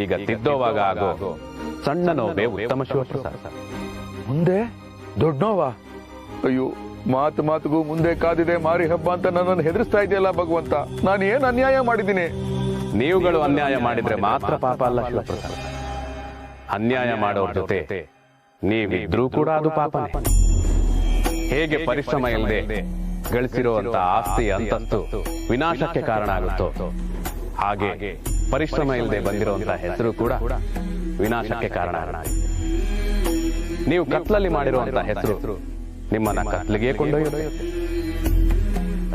ಈಗ ತಿದ್ದೋವಾಗ ಆಗೋ ಸಣ್ಣ ನೋವೇ ಉತ್ತಮ ಶಿವಪ್ರಸಾದ. ಮುಂದೆ ದೊಡ್ಡ ನೋವಾ? ಅಯ್ಯೋ, ಮಾತಿಗೂ ಮುಂದೆ ಕಾದಿದೆ ಮಾರಿ ಹಬ್ಬ ಅಂತ ನನ್ನನ್ನು ಹೆದರಿಸ್ತಾ ಇದೆಯಲ್ಲ ಭಗವಂತ. ನಾನು ಏನ್ ಅನ್ಯಾಯ ಮಾಡಿದ್ದೀನಿ? ನೀವುಗಳು ಅನ್ಯಾಯ ಮಾಡಿದ್ರೆ ಮಾತ್ರ ಪಾಪ ಅಲ್ಲ ಶಿವಪ್ರಸಾದ. ಅನ್ಯಾಯ ಮಾಡೋರ್ ಜೊತೆ ನೀವಿದ್ರೂ ಕೂಡ ಅದು ಪಾಪನೇ. ಹೇಗೆ ಪರಿಶ್ರಮ ಇಲ್ಲದೆ ಗಳಿಸಿರುವಂತ ಆಸ್ತಿ ಅಂತಸ್ತು ವಿನಾಶಕ್ಕೆ ಕಾರಣ ಆಗುತ್ತೋ, ಹಾಗೆ ಪರಿಶ್ರಮ ಇಲ್ಲದೆ ಬಂದಿರುವಂತಹ ಹೆಸರು ಕೂಡ ವಿನಾಶಕ್ಕೆ ಕಾರಣ ಆಗುತ್ತೆ. ನೀವು ಕತ್ಲಲ್ಲಿ ಮಾಡಿರುವಂತಹ ಹೆಸರು ನಿಮ್ಮನ್ನ ಕತ್ಲಿಗೆ ಕೊಂಡೊಯ್ಯುತ್ತೆ.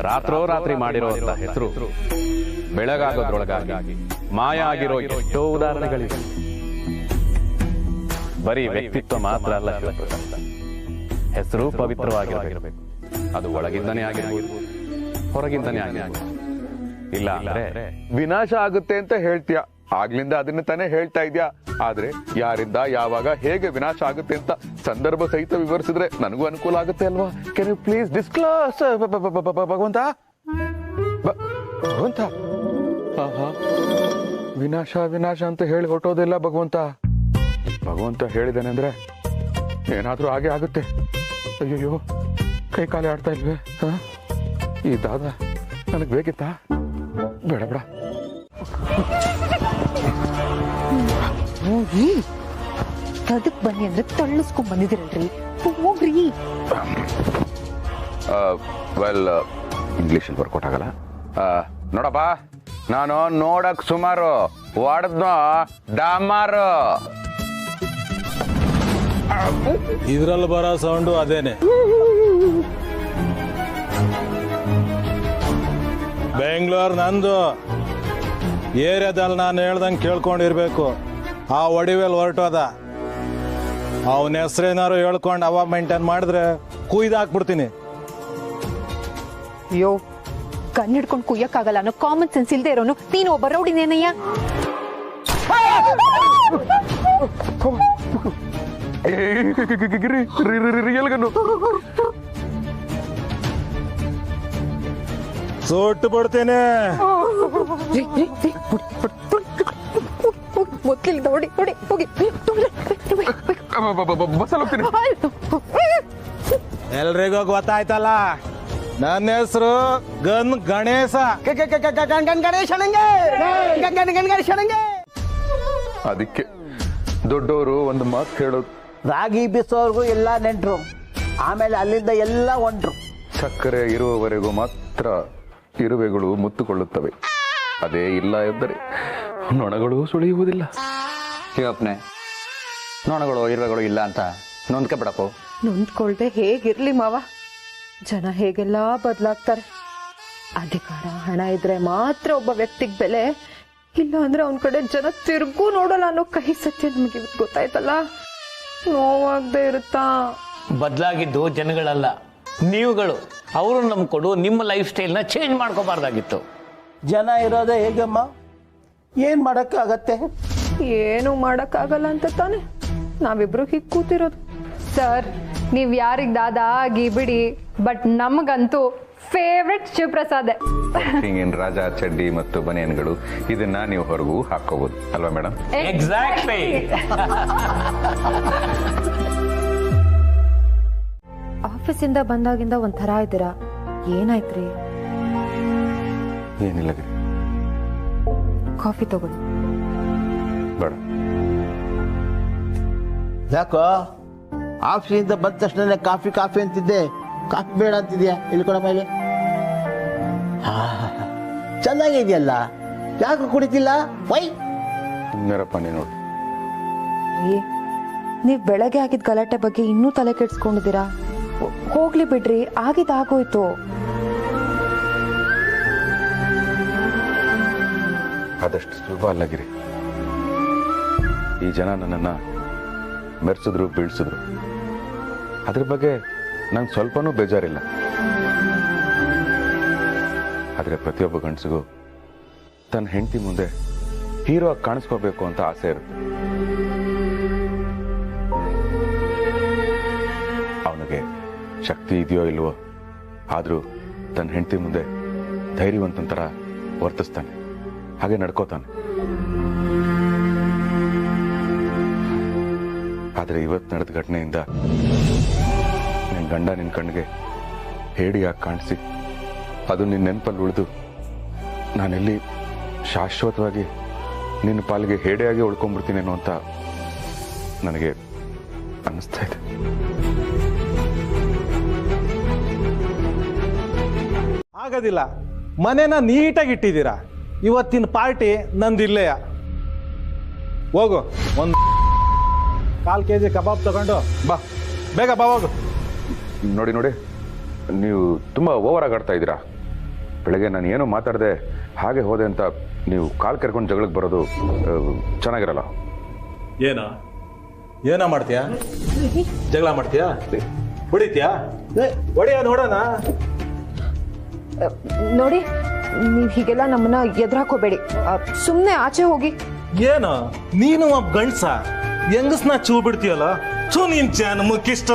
ರಾತ್ರೋರಾತ್ರಿ ಮಾಡಿರುವಂತಹ ಹೆಸರು ಬೆಳಗಾಗೋದ್ರೊಳಗಾಗಿ ಮಾಯ ಆಗಿರೋ ಎಷ್ಟೋ ಉದಾಹರಣೆಗಳಿವೆ. ಬರೀ ವ್ಯಕ್ತಿತ್ವ ಮಾತ್ರ ಅಲ್ಲ ಶಿವಪ್ರಸಾದ, ಹೆಸರು ಪವಿತ್ರವಾಗಿರಬೇಕು. ಅದು ಒಳಗಿಂದನೇ ಆಗಿರ್ಬೋದು, ಹೊರಗಿಂದನೇ ಆಗಿರ್ಬೋದು. ಇಲ್ಲ ಅಂದ್ರೆ ವಿನಾಶ ಆಗುತ್ತೆ ಅಂತ ಹೇಳ್ತೀಯ, ಆಗ್ಲಿಂದ ಅದನ್ನ ತಾನೇ ಹೇಳ್ತಾ ಇದ್ಯಾ. ಆದ್ರೆ ಯಾರಿಂದ ಯಾವಾಗ ಹೇಗೆ ವಿನಾಶ ಆಗುತ್ತೆ ಅಂತ ಸಂದರ್ಭ ಸಹಿತ ವಿವರಿಸಿದ್ರೆ ನನಗೂ ಅನುಕೂಲ ಆಗುತ್ತೆ ಅಲ್ವಾ? Can you please disclose? ಭಗವಂತ ಭಗವಂತ, ವಿನಾಶ ವಿನಾಶ ಅಂತ ಹೇಳಿ ಹೊರಟೋದಿಲ್ಲ ಭಗವಂತ. ಭಗವಂತ ಹೇಳಿದಾನೆ ಅಂದ್ರೆ ಏನಾದ್ರೂ ಹಾಗೆ ಆಗುತ್ತೆ. ಅಯ್ಯಯ್ಯೋ, ಕೈ ಕಾಲೇ ಆಡ್ತಾ ಇಲ್ವೇ? ಈ ದಾದ ನನಗ್ ಬೇಕಿತ್ತಾ? ಬೇಡ ಬೇಡ. ಹೋಗಿ ಅದಕ್ ಬನ್ನಿ ಅಂದ್ರೆ ತಳ್ಳಿಸ್ಕೊಂಡ್ ಬಂದಿದ್ದೀರಲ್ರಿ, ಹೋಗ್ರಿ. ವೆಲ್, ಇಂಗ್ಲಿಷಲ್ಲಿ ವರ್ಕೌಟ್ ಆಗಲ್ಲ. ನೋಡಪ್ಪ, ನಾನು ನೋಡಕ್ ಸುಮಾರು, ಹೊಡೆದ್ನೋ ಡಾಮಾರು. ಇದ್ರಲ್ಲಿ ಬರೋ ಸೌಂಡು ಅದೇನೆ. ಬೆಂಗಳೂರು ನಂದು, ಏರಿಯಾದಲ್ಲಿ ನಾನು ಹೇಳ್ದಂಗೆ ಕೇಳ್ಕೊಂಡಿರ್ಬೇಕು. ಆ ಒಡಿವೆಲ್ ಹೊರಟೋದ ಅವನ ಹೆಸರೇನಾರು ಹೇಳ್ಕೊಂಡು ಅವ ಮೇಂಟೈನ್ ಮಾಡಿದ್ರೆ ಕುಯ್ದಾಕ್ಬಿಡ್ತೀನಿ. ಅಯ್ಯೋ ಕಣ್ಣು ಹಿಡ್ಕೊಂಡು ಕುಯ್ಯಕ್ಕಾಗಲ್ಲ ಅನ್ನೋ ಕಾಮನ್ ಸೆನ್ಸ್ ಇಲ್ದೇ ಇರೋನು ನೀನು ಒಬ್ಬ ರೌಡಿನೇನಯ್ಯ. ಸೋಟು ಬಿಡ್ತೇನೆ. ಮೊದ್ಲಿಂದ ಹೊಡಿ ಹೊಡಿ ಹೋಗಿ. ಎಲ್ರಿಗೂ ಗೊತ್ತಾಯ್ತಲ್ಲ, ನನ್ನ ಹೆಸರು ಗಣೇಶ. ಅದಕ್ಕೆ ದೊಡ್ಡವರು ಒಂದು ಮಾತು ಹೇಳೋದು, ರಾಗಿ ಬೀಸೋರ್ಗು ಎಲ್ಲ ನೆಂಟ್ರು, ಆಮೇಲೆ ಅಲ್ಲಿಂದ ಎಲ್ಲ ಒಂಟ್ರು. ಸಕ್ಕರೆ ಇರುವವರೆಗೂ ಮಾತ್ರ ಇರುವೆಗಳು ಮುತ್ತುಕೊಳ್ಳುತ್ತವೆ, ಅದೇ ಇಲ್ಲ ಎಂದರೆ ನೊಣಗಳು ಸುಳಿಯುವುದಿಲ್ಲ. ಶಿವಪ್ಪನೆ, ನೊಣಗಳು ಇರುವೆಗಳು ಇಲ್ಲ ಅಂತ ನೊಂದ್ಕೊಬಿಡಪ್ಪು. ನೊಂದ್ಕೊಳ್ದೆ ಹೇಗಿರ್ಲಿ ಮಾವ, ಜನ ಹೇಗೆಲ್ಲ ಬದಲಾಗ್ತಾರೆ. ಅಧಿಕಾರ ಹಣ ಇದ್ರೆ ಮಾತ್ರ ಒಬ್ಬ ವ್ಯಕ್ತಿಗೆ ಬೆಲೆ, ಇಲ್ಲ ಅಂದ್ರೆ ಅವನ ಕಡೆ ಜನ ತಿರುಗೂ ನೋಡಲ್ಲ ಅನ್ನೋ ಕಹಿ ಸತ್ಯ ನಮಗೆ ಗೊತ್ತಾಯ್ತಲ್ಲ. ನೋವಾಗದೆ ಇರುತ್ತಾ? ಬದಲಾಗಿದ್ದು ಜನಗಳಲ್ಲ, ನೀವುಗಳು. ಅವರು ನಂಬ್ಕೊಂಡು ನಿಮ್ಮ ಲೈಫ್ ಸ್ಟೈಲ್ನ ಚೇಂಜ್ ಮಾಡ್ಕೋಬಾರ್ದಾಗಿತ್ತು. ಜನ ಇರೋದೇ ಹೇಗಮ್ಮ, ಏನ್ ಮಾಡಕ್ಕಾಗತ್ತೆ? ಏನು ಮಾಡಕ್ಕಾಗಲ್ಲ ಅಂತ ತಾನೆ ನಾವಿಬ್ರು ಹೀಗೆ ಕೂತಿರೋದು. ಸರ್, ನೀವ್ ಯಾರಿಗ್ ದಾದಾ ಆಗಿ ಬಿಡಿ, ಬಟ್ ನಮಗಂತೂ ಫೇವ್ರೆಟ್ ಶಿವಪ್ರಸಾದ್. ಇನ್ ರಾಜಾ ಚಡ್ಡಿ ಮತ್ತು ಬನಿಯನ್ಗಳು, ಇದನ್ನ ನೀವು ಹೊರಗೂ ಹಾಕೋಬಹುದು ಅಲ್ವಾ ಮೇಡಮ್? ಎಕ್ಸಾಕ್ಟ್ಲಿ. ಆಫೀಸಿಂದ ಬಂದಾಗಿಂದ ಒಂಥರ ಇದ್ದೀರಾ, ಏನಾಯ್ತ್ರಿ? ಏನಿಲ್ಲ, ಕಾಫಿ ತಗೊಳ್ಳಿ. ಬೇಡ. ಯಾಕೋ ಆಫೀಸಿಂದ ಬಂದ ತಕ್ಷಣ ಕಾಫಿ ಕಾಫಿ ಅಂತಿದ್ದೆ, ಕಾಫಿ ಬೇಡ ಅಂತಿದ್ಯಾ? ಇಳ್ಕೊಳ ಮೇಲೆ ಚೆನ್ನಾಗಿದೆಯಲ್ಲ, ಯಾಕೆ ಕುಡಿತಿಲ್ಲ? ವೈ ಸುಮ್ಮನೆರಪ್ಪ ನೀನು. ನೀವ್ ಬೆಳಗ್ಗೆ ಆಗಿದ್ ಗಲಾಟೆ ಬಗ್ಗೆ ಇನ್ನೂ ತಲೆ ಕೆಡ್ಸ್ಕೊಂಡಿದ್ದೀರಾ. ಹೋಗ್ಲಿ ಬಿಡ್ರಿ, ಆಗಿದ್ದಾಗೋಯ್ತು. ಆದಷ್ಟು ಸುಲಭ ಅಲ್ಲಗಿರಿ. ಈ ಜನ ನನ್ನನ್ನ ಮೆರೆಸಿದ್ರು ಬೀಳ್ಸಿದ್ರು, ಅದ್ರ ಬಗ್ಗೆ ನಂಗೆ ಸ್ವಲ್ಪನೂ ಬೇಜಾರಿಲ್ಲ. ಆದರೆ ಪ್ರತಿಯೊಬ್ಬ ಗಂಡಸಿಗೂ ತನ್ನ ಹೆಂಡತಿ ಮುಂದೆ ಹೀರೋ ಆಗಿ ಕಾಣಿಸ್ಕೋಬೇಕು ಅಂತ ಆಸೆ ಇರುತ್ತೆ. ಅವನಿಗೆ ಶಕ್ತಿ ಇದೆಯೋ ಇಲ್ವೋ, ಆದರೂ ತನ್ನ ಹೆಂಡತಿ ಮುಂದೆ ಧೈರ್ಯವಂತನ ಥರ ವರ್ತಿಸ್ತಾನೆ, ಹಾಗೆ ನಡ್ಕೋತಾನೆ. ಆದರೆ ಇವತ್ತು ನಡೆದ ಘಟನೆಯಿಂದ ನಿನ್ನ ಗಂಡ ನಿನ್ನ ಕಣ್ಣಿಗೆ ಹೇಡಿಯಾಗಿ ಕಾಣಿಸಿ ಅದು ನಿನ್ನ ನೆನಪಲ್ಲಿ ಉಳಿದು ನಾನೆಲ್ಲಿ ಶಾಶ್ವತವಾಗಿ ನಿನ್ನ ಪಾಲಿಗೆ ಹೇಡಿಯಾಗಿ ಉಳ್ಕೊಂಡ್ಬಿಡ್ತೀನೇನೋ ಅಂತ ನನಗೆ ಅನ್ನಿಸ್ತಾ ಇದೆ. ಆಗೋದಿಲ್ಲ, ಮನೇನ ನೀಟಾಗಿ ಇಟ್ಟಿದ್ದೀರಾ. ಇವತ್ತಿನ ಪಾರ್ಟಿ ನಂದಿಲ್ಲೆಯ. ಹೋಗು, ಒಂದು 1/4 kg ಕಬಾಬ್ ತಗೊಂಡು ಬಾ, ಬೇಗ ಬಾ, ಹೋಗು. ನೋಡಿ ನೋಡಿ, ನೀವು ತುಂಬ ಓವರ್ ಆಗಿ ಆಡ್ತಾ ಇದ್ದೀರಾ. ಬೆಳಗ್ಗೆ ನಾನು ಏನೋ ಮಾತಾಡದೆ ಹಾಗೆ ಹೋದೆ ಅಂತ ನೀವು ಕಾಲು ಕೆರ್ಕೊಂಡು ಜಗಳಕ್ಕೆ ಬರೋದು ಚೆನ್ನಾಗಿರಲ್ಲ. ಏನೋ ಮಾಡ್ತೀಯಾ? ಜಗಳ ಮಾಡ್ತೀಯಾ? ಹೊಡಿತೀಯಾ? ಹೊಡಿಯ ನೋಡೋಣ. ನೋಡಿ, ನೀವ್ ಹೀಗೆಲ್ಲ ನಮ್ಮನ್ನ ಎದುರಾಕೋಬೇಡಿ, ಸುಮ್ನೆ ಆಚೆ ಹೋಗಿ. ಏನು ನೀನು ಒಬ್ಬ ಗಂಡ್ಸ ಹೆಂಗಸ್ನ ಚೂ ಬಿಡ್ತೀಯಲ್ಲ, ಚೂ ನೀನ್ ಚಾನ್ ಮುಕ್ಕಿಷ್ಟ.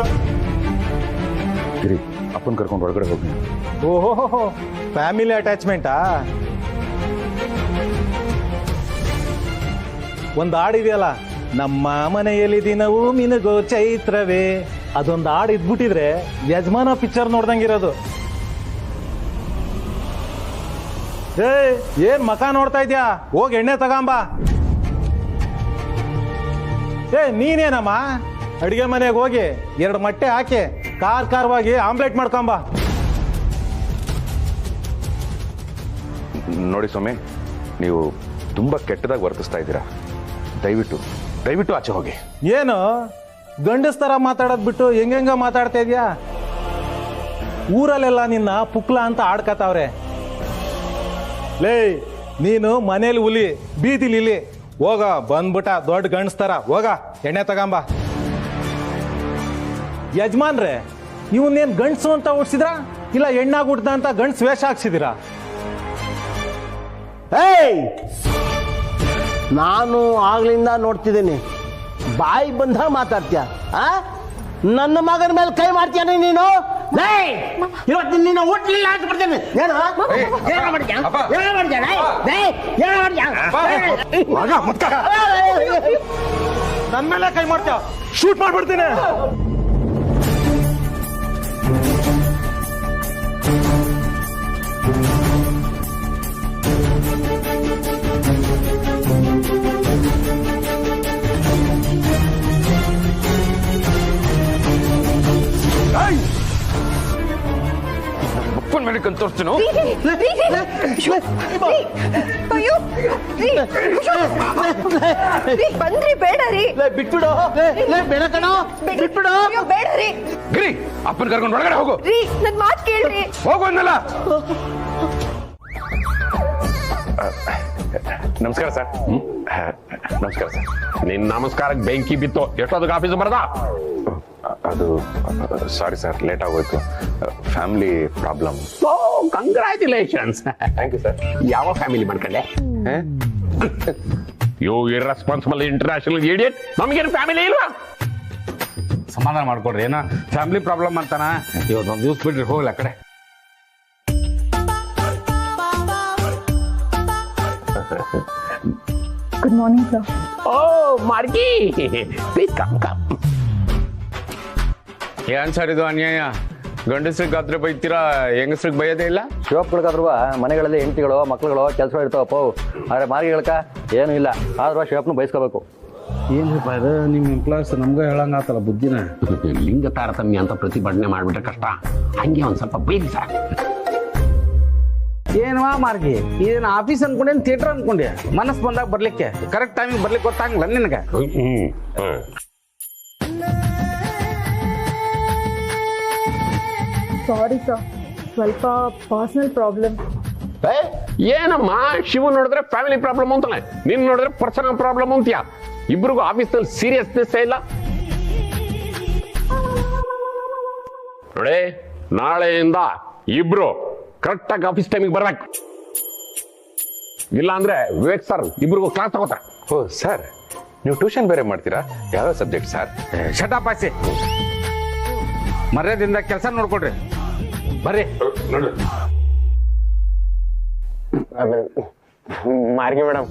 ಅಪ್ಪನ್ ಕರ್ಕೊಂಡು ಹೊರಗಡೆ ಹೋಗಿ. ಓಹೋ, ಫ್ಯಾಮಿಲಿ ಅಟ್ಯಾಚ್ಮೆಂಟಾ? ಒಂದು ಹಾಡಿದೆಯಲ್ಲ, ನಮ್ಮ ಮನೆಯಲ್ಲಿ ದಿನವೂ ಮಿನುಗೋ ಚೈತ್ರವೇ, ಅದೊಂದು ಹಾಡು ಇದ್ಬಿಟ್ಟಿದ್ರೆ ಯಜಮಾನ ಪಿಕ್ಚರ್ ನೋಡ್ದಂಗಿರೋದು. ಏನ್ ಮಕ ನೋಡ್ತಾ ಇದ್ಯಾ? ಹೋಗಿ ಎಣ್ಣೆ ತಗೊಂಬ. ನೀನೇನಮ್ಮ ಅಡಿಗೆ ಮನೆಗೆ ಹೋಗಿ 2 ಮೊಟ್ಟೆ ಹಾಕಿ ಖಾರವಾಗಿ ಆಮ್ಲೆಟ್ ಮಾಡ್ಕೊಂಬ. ನೋಡಿ ಸ್ವಾಮಿ, ನೀವು ತುಂಬಾ ಕೆಟ್ಟದಾಗಿ ವರ್ತಿಸ್ತಾ ಇದ್ದೀರಾ. ದಯವಿಟ್ಟು ಆಚೆ ಹೋಗಿ. ಏನು ಗಂಡಸ್ ತರ ಮಾತಾಡೋದ್ ಬಿಟ್ಟು ಹೆಂಗ ಮಾತಾಡ್ತಾ ಇದ್ಯಾ? ಊರಲ್ಲೆಲ್ಲ ನಿನ್ನ ಪುಕ್ಲ ಅಂತ ಆಡ್ಕತಾವ್ರೆ. ಲೇ, ನೀನು ಮನೇಲಿ ಹುಲಿ, ಬೀದಿಲಿ ಇಲಿ. ಹೋಗ, ಬಂದ್ಬಿಟ್ಟ ದೊಡ್ಡ ಗಂಡಸ್ತರ. ಹೋಗ, ಎಣ್ಣೆ ತಗೊಂಬ. ಯಜಮಾನ್ರೆ ಇವನ್ನೇನು ಗಂಡಸು ಅಂತ ಓಡಿಸಿದ್ರಾ ಇಲ್ಲ ಹೆಣ್ಣಾಗ್ಬಿಡ್ದ ಅಂತ ಗಂಡಸು ವೇಷ ಹಾಕ್ಸಿದ್ದೀರಾ? ಏಯ್, ನಾನು ಆಗ್ಲಿಂದ ನೋಡ್ತಿದ್ದೀನಿ, ಬಾಯಿ ಬಂದ ಮಾತಾಡ್ತೀಯ. ನನ್ನ ಮಗನ ಮೇಲೆ ಕೈ ಮಾಡ್ತೀಯ ನೀನು? ಇವತ್ತು ನಿನ್ನ ಹೋಟ್ಲಿಲ್ಲ ಅಂತ ಬಿಡ್ತೇನೆ. ನನ್ನ ಮೇಲೆ ಕೈ ಮಾಡ್ತೀಯ, ಶೂಟ್ ಮಾಡ್ಬಿಡ್ತೀನಿ. ಅಪ್ಪನ ಮೇಲೆ ಕಣ್ ತೋರಿಸ್ತೀನೋ? ಬಂದ್ರಿ ಬೇಡ ರೀ, ಬಿಟ್ಬಿಡು, ಬೇಡ ಕಣೋ, ಬಿಟ್ಬಿಡು, ಬೇಡ ರೀ. ಗಿರಿ, ಅಪ್ಪನ ಕರ್ಕೊಂಡು ಒಳಗಡೆ ಹೋಗು. ರೀ, ನನ್ ಮಾತು ಕೇಳ್ರಿ. ಹೋಗು ಅನ್ನಲ್ಲ. ನಮಸ್ಕಾರ ಸರ್. ನಮಸ್ಕಾರ ಸರ್. ನಿನ್ ನಮಸ್ಕಾರಕ್ಕೆ ಬೆಂಕಿ ಬಿತ್ತು. ಎಷ್ಟೊತ್ತಿಗೆ ಆಫೀಸ್ ಬರದ? ಅದು ಸಾರಿ ಸರ್, ಲೇಟ್ ಆಗೋಯ್ತು. Family problem. Oh, congratulations. Thank you sir. ಯಾವ ಫ್ಯಾಮಿಲಿ ಮಾಡ್ಕೊಂಡೆ? You irresponsible international idiot. ನಮಗೇನು ಫ್ಯಾಮಿಲಿ ಇಲ್ವಾ? ಸಮಾಧಾನ ಮಾಡ್ಕೊಡ್ರಿ. ಏನೋ ಫ್ಯಾಮಿಲಿ ಪ್ರಾಬ್ಲಮ್ ಅಂತಾನ. ಇವತ್ತು ಒಂದು ದಿವಸ ಬಿಡ್ರಿ, ಹೋಗ್ಲಿ ಆ ಕಡೆ. Good morning sir. ಓ ಮಾರ್ಗಿ, ಪ್ಲೀಸ್ ಕಮ್ ಕಮ್. ಏನ್ ಸರ್ ಇದು ಅನ್ಯಾಯ? ಗಂಡಸ್ರಿಗೆ ಆದ್ರೆ ಬೈತೀರಾ, ಹೆಂಗಸ್ರಿಗೆ ಬೈಯೋದೇ ಇಲ್ಲ? ಶಿವಪ್ಗಳಿಗಾದ್ರೂ ಮನೆಗಳಲ್ಲಿ ಹೆಂಡತಿಗಳು ಮಕ್ಳುಗಳು ಕೆಲಸ ಇರ್ತಾವಪ್ಪ. ಆದ್ರೆ ಮಾರ್ಗಿಗಳಕ ಏನೂ ಇಲ್ಲ. ಆದ್ರೂ ಶಿವಪ್ಪನ ಬಯಸ್ಕೋಬೇಕು. ಏನ್ರಿಪ್ಪ ಇದು ನಿಮ್ಮ ಎಂಪ್ಲಾಯ್ಸ್ ನಮ್ಗೆ ಹೇಳಂಗಾತಲ್ಲ ಬುದ್ಧಿನ. ಲಿಂಗ ತಾರತಮ್ಯ ಅಂತ ಪ್ರತಿಭಟನೆ ಮಾಡ್ಬಿಟ್ರೆ ಕಷ್ಟ. ಹಂಗೆ ಒಂದ್ ಸ್ವಲ್ಪ ಬೈದಿ ಸರ್. ಏನವಾ ಮಾರ್ಗಿ, ಇದನ್ನ ಆಫೀಸ್ ಅನ್ಕೊಂಡೇನು ಥಿಯೇಟರ್ ಅನ್ಕೊಂಡೆ? ಮನಸ್ಸು ಬಂದಾಗ ಬರ್ಲಿಕ್ಕೆ ಕರೆಕ್ಟ್ ಟೈಮಿಗೆ ಬರ್ಲಿಕ್ಕೆ ಗೊತ್ತಾಗಲ್ಲ ನಿನಗೆ? ಸಾರಿ ಸರ್, ಸ್ವಲ್ಪ ಪರ್ಸನಲ್ ಪ್ರಾಬ್ಲಮ್. ಏನಮ್ಮ, ಶಿವ ನೋಡಿದ್ರೆ ಫ್ಯಾಮಿಲಿ ಪ್ರಾಬ್ಲಮ್ ಅಂತಾನೆ, ನೀನ್ ನೋಡಿದ್ರೆ ಪರ್ಸನಲ್ ಪ್ರಾಬ್ಲಮ್ ಅಂತೀಯ. ಇಬ್ರಿಗೂ ಆಫೀಸಲ್ಲಿ ಸೀರಿಯಸ್ನೆಸ್ ಇಲ್ಲ ನೋಡಿ. ನಾಳೆಯಿಂದ ಇಬ್ರು ಕರೆಕ್ಟ್ ಆಗಿ ಆಫೀಸ್ ಟೈಮಿಗೆ ಬರ್ಬೇಕು. ಇಲ್ಲ ಅಂದ್ರೆ ವಿವೇಕ್ ಸರ್ ಇಬ್ರಿಗೂ ಕ್ಲಾಸ್ ತಗೋತಾರೆ. ಓ ಸರ್, ನೀವು ಟ್ಯೂಷನ್ ಬೇರೆ ಮಾಡ್ತೀರಾ? ಯಾವ ಸಬ್ಜೆಕ್ಟ್ ಸರ್? ಶಟಪ್ ಆಸಿ, ಮರ್ಯಾದಿಂದ ಕೆಲಸ ನೋಡ್ಕೊಡ್ರಿ. ಬರ್ರಿ. ಮಾರ್ಗಿ ಮೇಡಮ್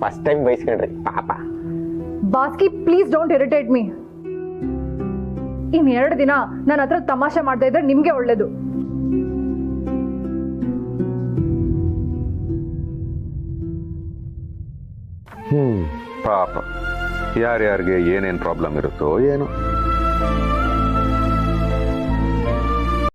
ಫಸ್ಟ್ ಟೈಮ್ ಬಯಸ್ಕೊಂಡ್ರಿ ಪಾಪ. ಬಾಸ್ಕಿ, ಪ್ಲೀಸ್ ಡೋಂಟ್ ಇರಿಟೇಟ್ ಮೀ. ಇನ್ 2 ದಿನ ನನ್ನ ಹತ್ರ ತಮಾಷೆ ಮಾಡ್ತಾ ಇದ್ರೆ ನಿಮ್ಗೆ ಒಳ್ಳೇದು. ಪಾಪ, ಯಾರ್ಯಾರಿಗೆ ಏನೇನ್ ಪ್ರಾಬ್ಲಮ್ ಇರುತ್ತೋ ಏನೋ.